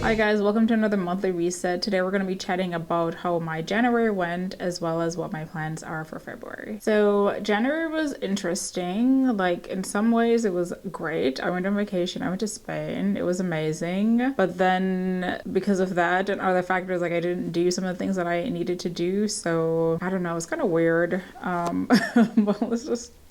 Hi guys, welcome to another monthly reset. Today we're going to be chatting about how my January went as well as what my plans are for February. So January was interesting. Like in some ways it was great. I went on vacation. I went to Spain. It was amazing. But then because of that and other factors, like I didn't do some of the things that I needed to do. So I don't know. It's kind of weird. But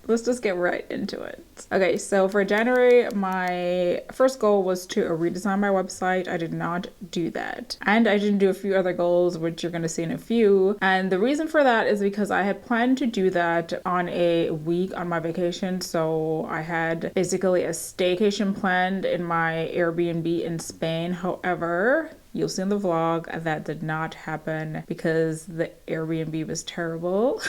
let's just get right into it. Okay, so for January, my first goal was to redesign my website. I did not do that. And I didn't do a few other goals, which you're going to see in a few. And the reason for that is because I had planned to do that on a week on my vacation. So I had basically a staycation planned in my Airbnb in Spain. However, you'll see in the vlog that did not happen because the Airbnb was terrible.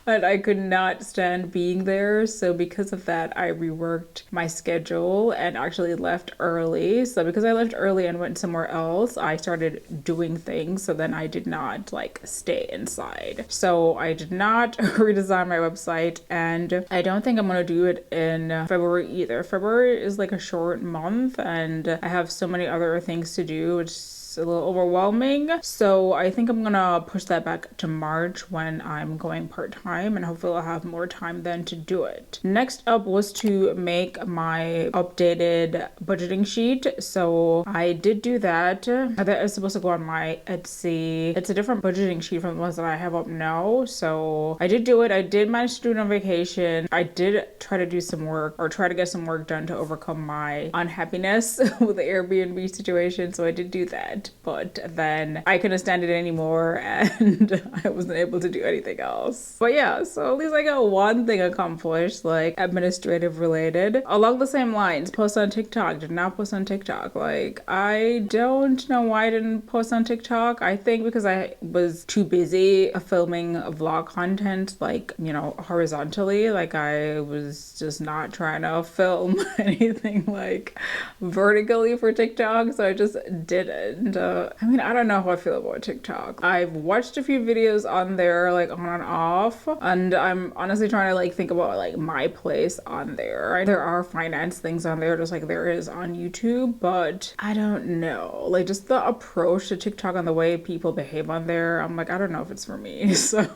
And I could not stand being there. So because of that, I reworked my schedule and actually left early. So because I left early and went somewhere else, I started doing things. So then I did not like stay inside. So I did not redesign my website, and I don't think I'm going to do it in February either. February is like a short month and I have so many other things to do, which a little overwhelming. So I think I'm gonna push that back to March when I'm going part-time, and hopefully I'll have more time then to do it. Next up was to make my updated budgeting sheet. So I did do that. That is supposed to go on my Etsy. It's a different budgeting sheet from the ones that I have up now. So I did do it. I did manage to do it on vacation. I did try to do some work, or try to get some work done to overcome my unhappiness with the Airbnb situation. So I did do that. But then I couldn't stand it anymore and I wasn't able to do anything else. But yeah, so at least I got one thing accomplished, like administrative related. Along the same lines, post on TikTok. Did not post on TikTok. Like, I don't know why I didn't post on TikTok. I think because I was too busy filming vlog content, like, you know, horizontally. Like, I was just not trying to film anything like vertically for TikTok, so I just didn't. I mean, I don't know how I feel about TikTok. I've watched a few videos on there, like on and off, and I'm honestly trying to like think about like my place on there. There are finance things on there just like there is on YouTube, but I don't know. Like just the approach to TikTok and the way people behave on there, I'm like, I don't know if it's for me. So,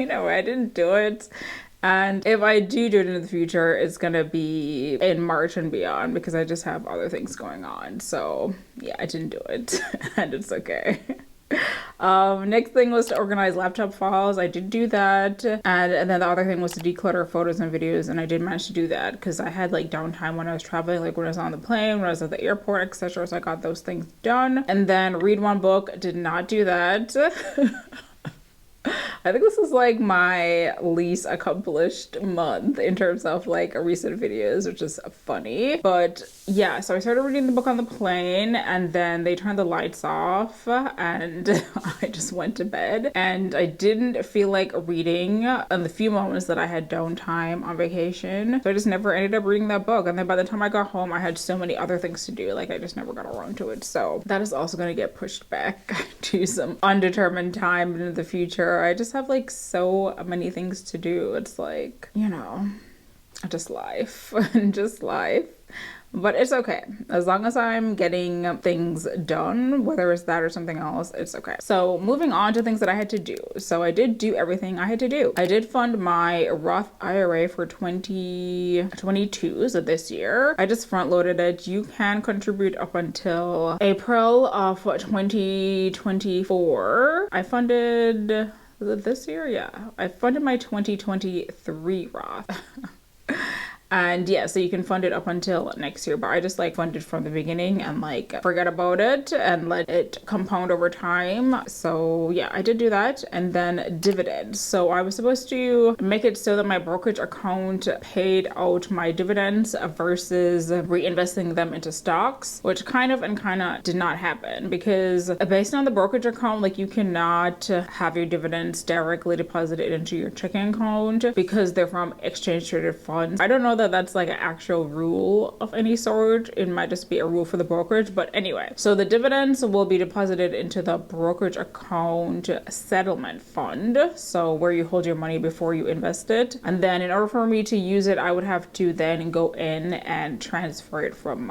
you know, I didn't do it. And if I do it in the future, it's gonna be in March and beyond because I just have other things going on. So yeah, I didn't do it and it's okay. Next thing was to organize laptop files. I did do that. And then the other thing was to declutter photos and videos. And I did manage to do that because I had like downtime when I was traveling, like when I was on the plane, when I was at the airport, etc. So I got those things done. And then read one book. Did not do that. I think this is like my least accomplished month in terms of like recent videos, which is funny. But yeah, so I started reading the book on the plane and then they turned the lights off and I just went to bed, and I didn't feel like reading in the few moments that I had downtime on vacation. So I just never ended up reading that book. And then by the time I got home, I had so many other things to do. Like I just never got around to it. So that is also going to get pushed back to some undetermined time in the future. I just have like so many things to do. It's like, you know, just life and just life. But it's okay. As long as I'm getting things done, whether it's that or something else, it's okay. So moving on to things that I had to do. So I did do everything I had to do. I did fund my Roth IRA for 2022, so this year. I just front loaded it. You can contribute up until April of 2024. I funded, was it this year? Yeah. I funded my 2023 Roth. And yeah, so you can fund it up until next year, but I just like funded from the beginning and like forget about it and let it compound over time. So yeah, I did do that. And then dividends. So I was supposed to make it so that my brokerage account paid out my dividends versus reinvesting them into stocks, which kind of did not happen because based on the brokerage account, like you cannot have your dividends directly deposited into your checking account because they're from exchange traded funds. I don't know that that's like an actual rule of any sort. It might just be a rule for the brokerage. But anyway, so the dividends will be deposited into the brokerage account settlement fund. So where you hold your money before you invest it. And then in order for me to use it, I would have to then go in and transfer it from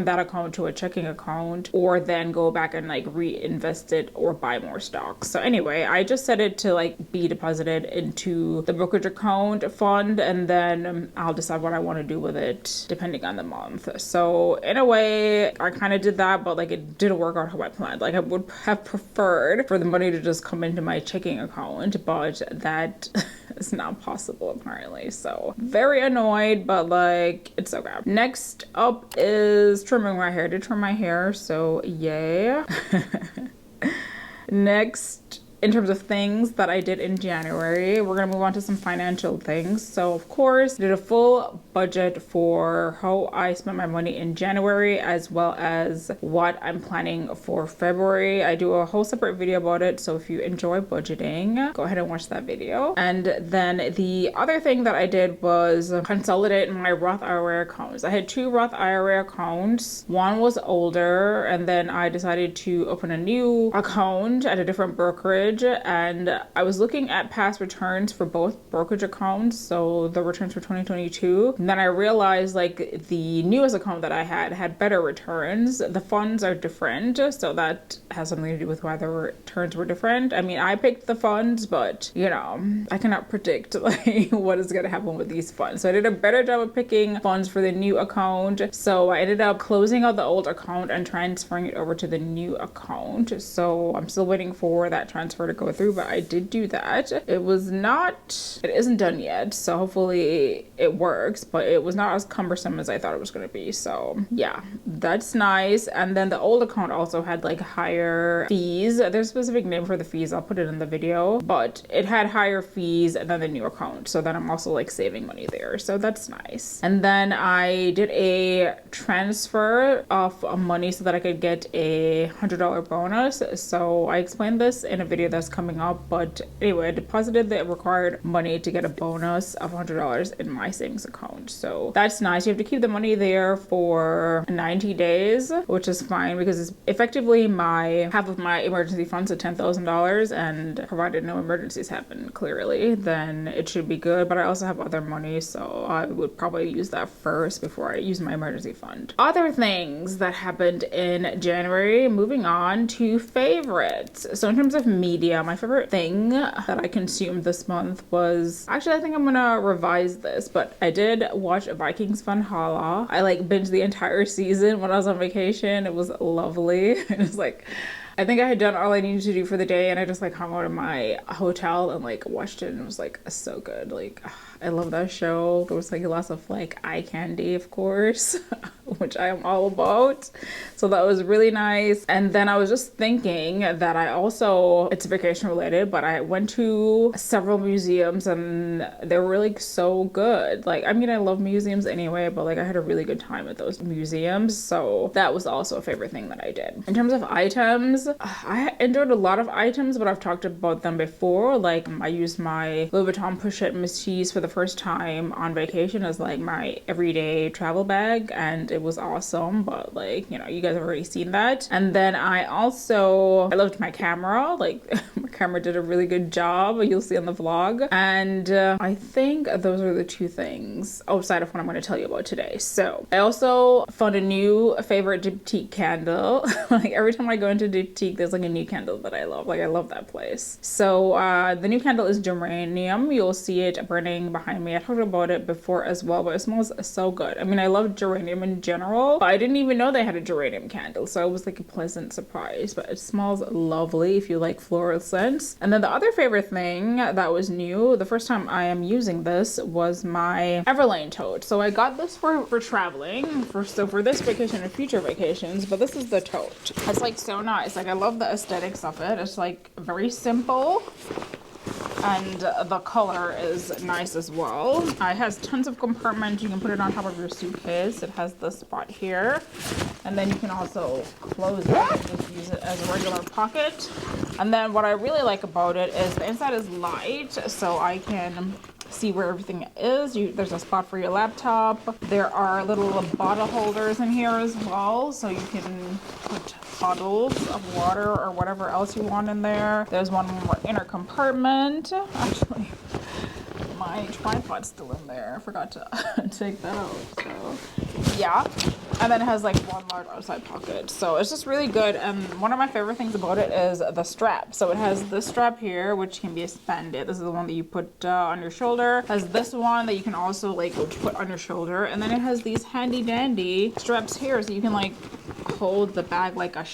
that account to a checking account, or then go back and like reinvest it or buy more stocks. So anyway, I just set it to like be deposited into the brokerage account fund, and then I'll decide what I want to do with it depending on the month. So in a way, I kind of did that, but like it didn't work out how I planned. Like I would have preferred for the money to just come into my checking account, but that is not possible apparently. So very annoyed, but like it's okay. Next up is trimming my hair. I did trim my hair, so yay. Next, in terms of things that I did in January, we're gonna move on to some financial things. So of course, I did a full budget for how I spent my money in January, as well as what I'm planning for February. I do a whole separate video about it, so if you enjoy budgeting, go ahead and watch that video. And then the other thing that I did was consolidate my Roth IRA accounts. I had two Roth IRA accounts. One was older, and then I decided to open a new account at a different brokerage, and I was looking at past returns for both brokerage accounts, so the returns for 2022. And then I realized like the newest account that I had better returns. The funds are different, so that has something to do with why the returns were different. I mean, I picked the funds, but you know, I cannot predict like what is going to happen with these funds. So I did a better job of picking funds for the new account. So I ended up closing out the old account and transferring it over to the new account. So I'm still waiting for that transfer to go through, but I did do that. It isn't done yet, so hopefully it works, but it was not as cumbersome as I thought it was going to be. So yeah, that's nice. And then the old account also had like higher fees. There's a specific name for the fees, I'll put it in the video, but it had higher fees than the new account, so then I'm also like saving money there, so that's nice. And then I did a transfer of money so that I could get a $100 bonus. So I explained this in a video that's coming up, but anyway, I deposited the required money to get a bonus of $100 in my savings account. So that's nice. You have to keep the money there for 90 days, which is fine because it's effectively half of my emergency funds at $10,000, and provided no emergencies happen clearly, then it should be good. But I also have other money, so I would probably use that first before I use my emergency fund. Other things that happened in January, moving on to favorites. So in terms of media, my favorite thing that I consumed this month was, actually I think I'm gonna revise this, but I did watch Vikings Valhalla. I like binged the entire season when I was on vacation. It was lovely. It was like, I think I had done all I needed to do for the day, and I just like hung out in my hotel and like watched it, and it was like so good. Like I love that show. There was like lots of like eye candy, of course, which I am all about. So that was really nice. And then I was just thinking that I also, it's vacation related, but I went to several museums and they were really so good. Like, I mean, I love museums anyway, but like I had a really good time at those museums. So that was also a favorite thing that I did. In terms of items, I enjoyed a lot of items, but I've talked about them before. Like I used my Louis Vuitton Pochette Métis for the first time on vacation as like my everyday travel bag, and it was awesome. But like, you know, you guys have already seen that. And then I loved my camera. Like my camera did a really good job, you'll see on the vlog. And I think those are the two things outside of what I'm going to tell you about today. So I also found a new favorite Diptyque candle. Like every time I go into Diptyque, there's like a new candle that I love. Like I love that place. So the new candle is geranium. You'll see it burning behind me. I talked about it before as well, but it smells so good. I mean, I love geranium in general, but I didn't even know they had a geranium candle, so it was like a pleasant surprise. But it smells lovely if you like floral scents. And then the other favorite thing that was new, the first time I am using this, was my Everlane tote. So I got this for traveling, for this vacation and future vacations, but this is the tote. It's like so nice. Like I love the aesthetics of it. It's like very simple, and the color is nice as well. It has tons of compartments. You can put it on top of your suitcase. It has this spot here, and then you can also close it and just use it as a regular pocket. And then what I really like about it is the inside is light, so I can see where everything is. There's a spot for your laptop. There are little bottle holders in here as well, so you can put bottles of water or whatever else you want in there. There's one more inner compartment. Actually, my tripod's still in there. I forgot to take that out. So yeah, and then it has like one large outside pocket, so it's just really good. And one of my favorite things about it is the strap. So it has this strap here, which can be expanded. This is the one that you put on your shoulder. It has this one that you can also like put on your shoulder, and then it has these handy dandy straps here, so you can like hold the bag like a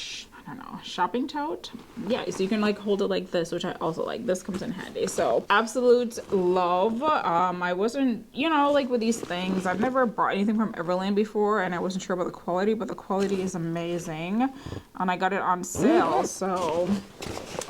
I don't know, shopping tote. Yeah, so you can like hold it like this, which I also like. This comes in handy. So absolute love. I wasn't, you know, like with these things, I've never bought anything from Everlane before, and I wasn't sure about the quality, but the quality is amazing. And I got it on sale, so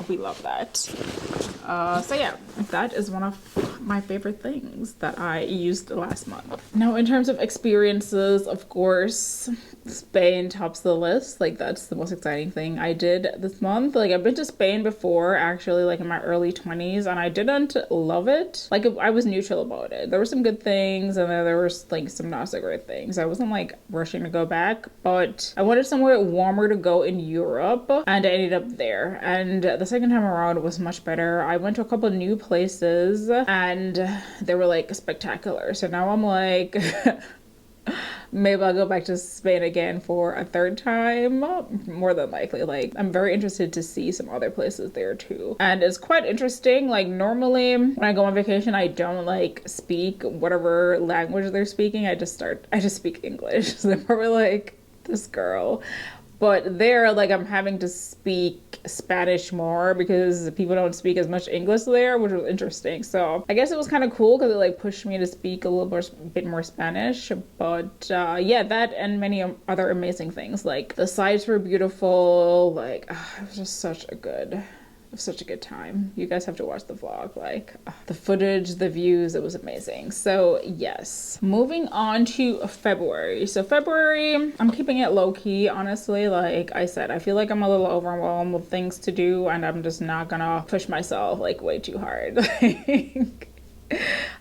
we love that. So yeah, that is one of my favorite things that I used last month. Now, in terms of experiences, of course, Spain tops the list. Like, that's the most exciting thing I did this month. Like, I've been to Spain before, actually, like in my early 20s, and I didn't love it. Like, I was neutral about it. There were some good things, and then there were like some not so great things. I wasn't like rushing to go back, but I wanted somewhere warmer to go in Europe, and I ended up there. And the second time around it was much better. I went to a couple of new places, and they were like spectacular. So now I'm like maybe I'll go back to Spain again for a third time, more than likely. Like, I'm very interested to see some other places there too. And it's quite interesting. Like, normally when I go on vacation, I don't like speak whatever language they're speaking. I just speak English. So they're probably like, this girl. But there, like, I'm having to speak Spanish more because people don't speak as much English there, which was interesting. So I guess it was kind of cool because it like pushed me to speak a little bit more Spanish. But yeah, that and many other amazing things. Like, the sights were beautiful. Like, it was just such a good time. You guys have to watch the vlog. Like, the footage, the views, it was amazing. So yes, moving on to February. So February, I'm keeping it low-key, honestly. Like I said, I feel like I'm a little overwhelmed with things to do, and I'm just not gonna push myself like way too hard.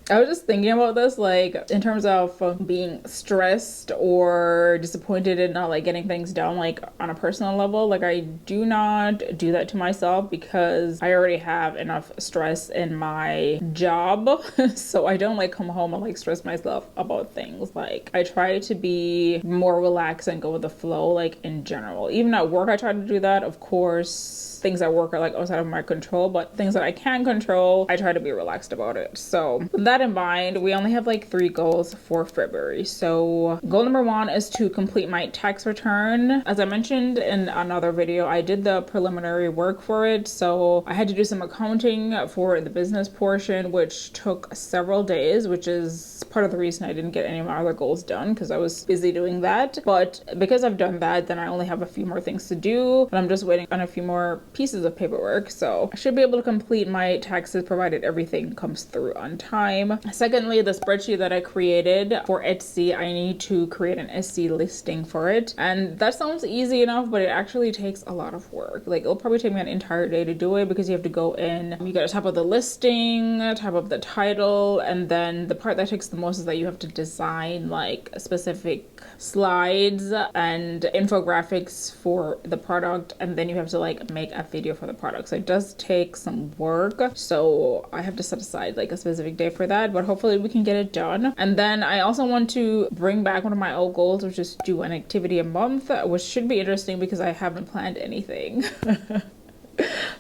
I was just thinking about this, like, in terms of being stressed or disappointed in not like getting things done, like on a personal level. Like, I do not do that to myself because I already have enough stress in my job. So I don't like come home and like stress myself about things. Like, I try to be more relaxed and go with the flow, like in general. Even at work, I try to do that. Of course, things at work are like outside of my control, but things that I can control, I try to be relaxed about it. So with that in mind, we only have like 3 goals for February. So goal number 1 is to complete my tax return. As I mentioned in another video, I did the preliminary work for it. So I had to do some accounting for the business portion, which took several days, which is part of the reason I didn't get any of my other goals done because I was busy doing that. But because I've done that, then I only have a few more things to do, and I'm just waiting on a few more pieces of paperwork. So I should be able to complete my taxes provided everything comes through on time. Secondly, the spreadsheet that I created for Etsy, I need to create an Etsy listing for it. And that sounds easy enough, but it actually takes a lot of work. Like, it'll probably take me an entire day to do it because you have to go in, you gotta type up the listing, type up the title, and then the part that takes the most is that you have to design like specific slides and infographics for the product, and then you have to like make a video for the product. So it does take some work. So I have to set aside like a specific day for that, but hopefully we can get it done. And then I also want to bring back one of my old goals, which is do an activity a month, which should be interesting because I haven't planned anything.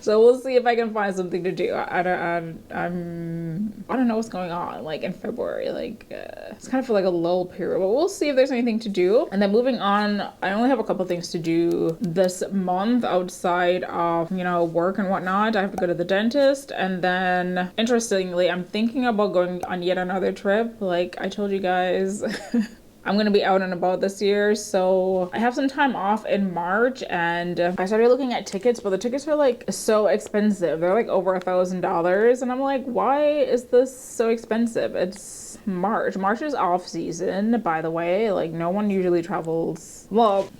So we'll see if I can find something to do. I don't know what's going on like in February. Like it's kind of feel like a lull period, but we'll see if there's anything to do. And then moving on, I only have a couple things to do this month outside of, you know, work and whatnot. I have to go to the dentist, and then interestingly, I'm thinking about going on yet another trip. Like I told you guys. I'm gonna be out and about this year, so I have some time off in March, and I started looking at tickets, but the tickets are like so expensive. They're like over $1,000, and I'm like, why is this so expensive? It's March. March is off season, by the way. Like, no one usually travels. Well,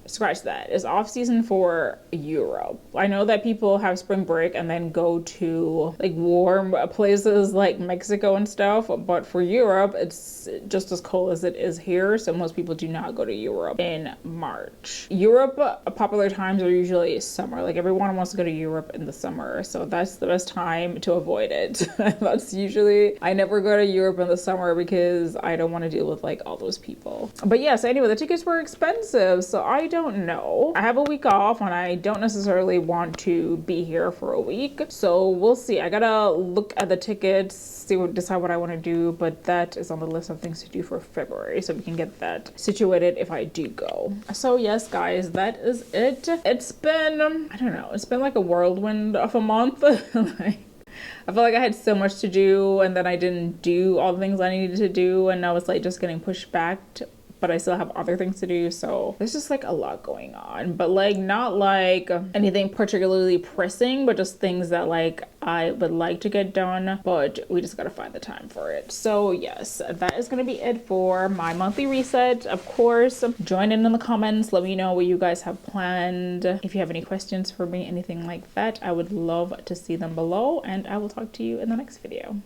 scratch that. It's off season for Europe. I know that people have spring break and then go to like warm places like Mexico and stuff, but for Europe, it's just as cold as it is here. So most people do not go to Europe in March. Europe popular times are usually summer. Like everyone wants to go to Europe in the summer. So that's the best time to avoid it. That's usually, I never go to Europe in the summer because I don't want to deal with like all those people. But yes, anyway, the tickets were expensive. So I don't know. I have a week off and I don't necessarily want to be here for a week. So we'll see. I gotta look at the tickets, decide what I want to do. But that is on the list of things to do for February. So we can get that situated if I do go. So yes, guys, that is it. It's been, I don't know, it's been like a whirlwind of a month. Like, I feel like I had so much to do and then I didn't do all the things I needed to do, and now it's like just getting pushed back but I still have other things to do. So there's just like a lot going on, but like not like anything particularly pressing, but just things that like I would like to get done, but we just gotta find the time for it. So yes, that is gonna be it for my monthly reset. Of course, join in the comments. Let me know what you guys have planned. If you have any questions for me, anything like that, I would love to see them below, and I will talk to you in the next video.